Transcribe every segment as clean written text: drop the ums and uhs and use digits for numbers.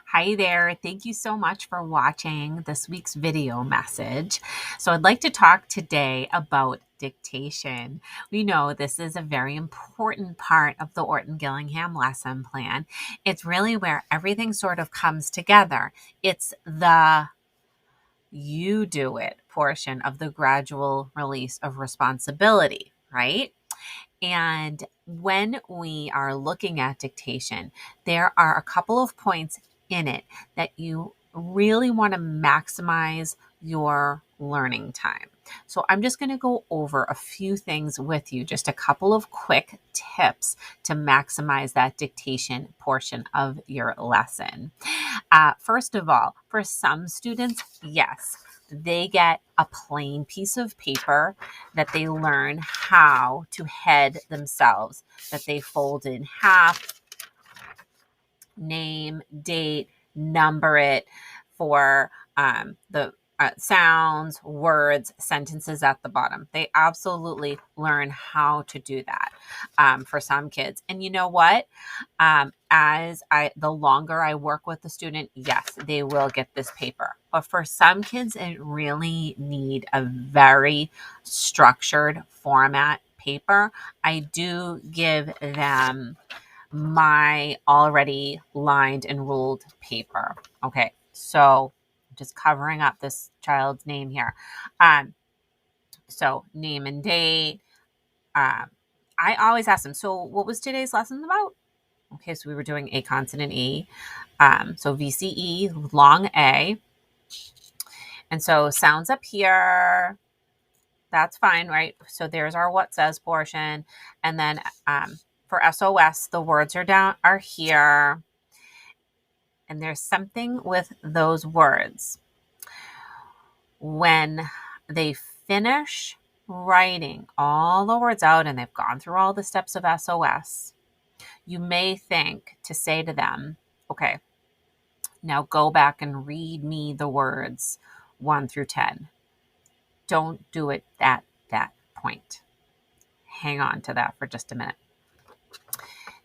Hi there. Thank you so much for watching this week's video message. So, I'd like to talk today about dictation. We know this is a very important part of the Orton-Gillingham lesson plan. It's really where everything sort of comes together. It's the you do it portion of the gradual release of responsibility, right? And when we are looking at dictation, there are a couple of points in it that you really want to maximize your learning time. So I'm just going to go over a few things with you, just a couple of quick tips to maximize that dictation portion of your lesson. First of all, for some students, yes, they get a plain piece of paper that they learn how to head themselves, that they fold in half, name, date, number it for the sounds, words, sentences at the bottom. They absolutely learn how to do that for some kids. And you know what? The longer I work with the student, yes, they will get this paper. But for some kids, it really need a very structured format paper. I do give them my already lined and ruled paper. Okay, so just covering up this child's name here. So name and date. I always ask them, so what was today's lesson about? Okay, so we were doing a consonant E. So VCE, long A. And so sounds up here. That's fine, right? So there's our what says portion. And then for SOS, the words are here. And there's something with those words. When they finish writing all the words out and they've gone through all the steps of SOS, you may think to say to them, okay, now go back and read me the words 1 through 10. Don't do it at that point. Hang on to that for just a minute.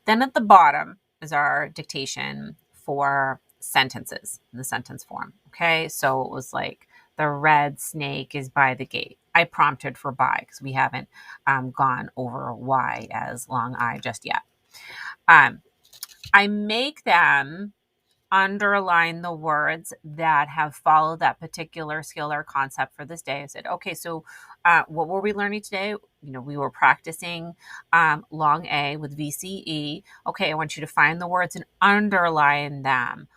Then at the bottom is our dictation for sentences in the sentence form. Okay, so it was like, the red snake is by the gate. I prompted for by because we haven't gone over why as long I just yet. I make them underline the words that have followed that particular skill or concept for this day. I said, okay, so what were we learning today? We were practicing long A with VCE. Okay, I want you to find the words and underline them.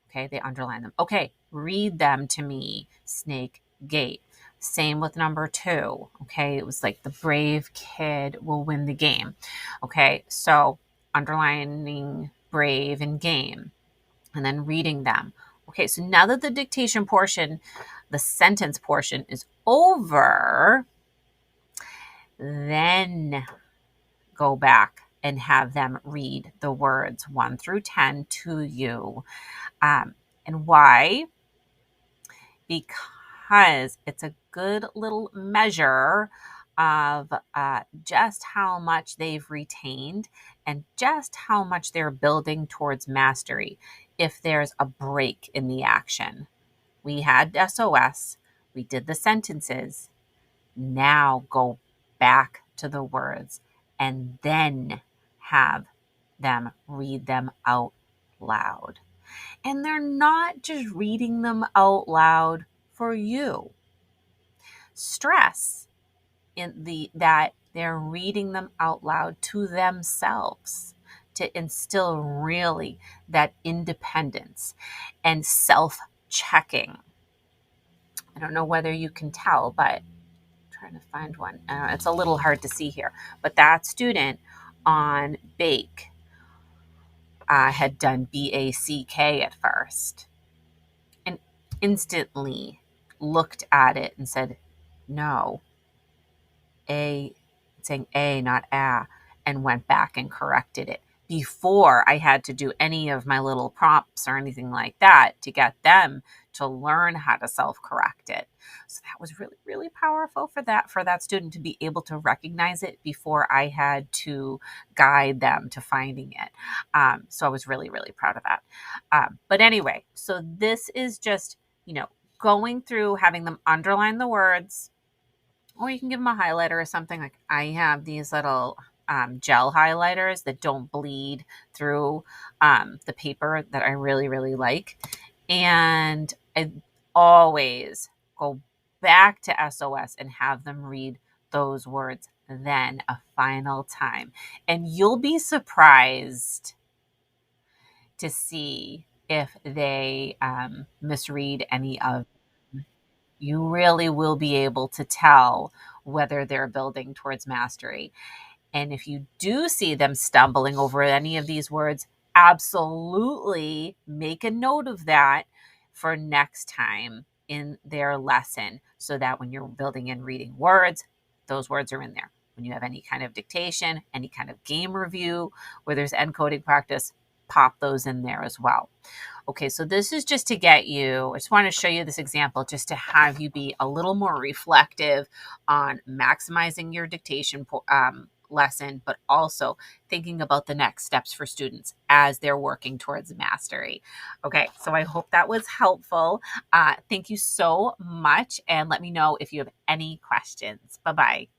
Okay, they underline them. Okay, read them to me. Snake gate. Same with number 2. Okay, it was like the brave kid will win the game. Okay, so underlining brave and game, and then reading them. Okay, so now that the dictation portion, the sentence portion is over, then go back and have them read the words 1 through 10 to you. And why? Because it's a good little measure of just how much they've retained and just how much they're building towards mastery if there's a break in the action. We had SOS, we did the sentences, now go back to the words and then have them read them out loud. And they're not just reading them out loud for you. Stress that they're reading them out loud to themselves to instill really that independence and self-checking. I don't know whether you can tell, but I'm trying to find one. It's a little hard to see here. But that student on Bake had done BACK at first and instantly looked at it and said, no, saying A, not A, and went back and corrected it before I had to do any of my little prompts or anything like that to get them to learn how to self-correct it. So that was really, really powerful for that student to be able to recognize it before I had to guide them to finding it. So I was really, really proud of that. But anyway, so this is just, going through, having them underline the words, or you can give them a highlighter or something. Like I have these little gel highlighters that don't bleed through the paper that I really, really like. And I always go back to SOS and have them read those words then a final time. And you'll be surprised to see if they misread any of. You really will be able to tell whether they're building towards mastery. And if you do see them stumbling over any of these words, absolutely make a note of that for next time in their lesson, so that when you're building and reading words, those words are in there. When you have any kind of dictation, any kind of game review where there's encoding practice, pop those in there as well. Okay, so this is just to get you, I just want to show you this example just to have you be a little more reflective on maximizing your dictation lesson, but also thinking about the next steps for students as they're working towards mastery. Okay, so I hope that was helpful. Thank you so much, and let me know if you have any questions. Bye-bye.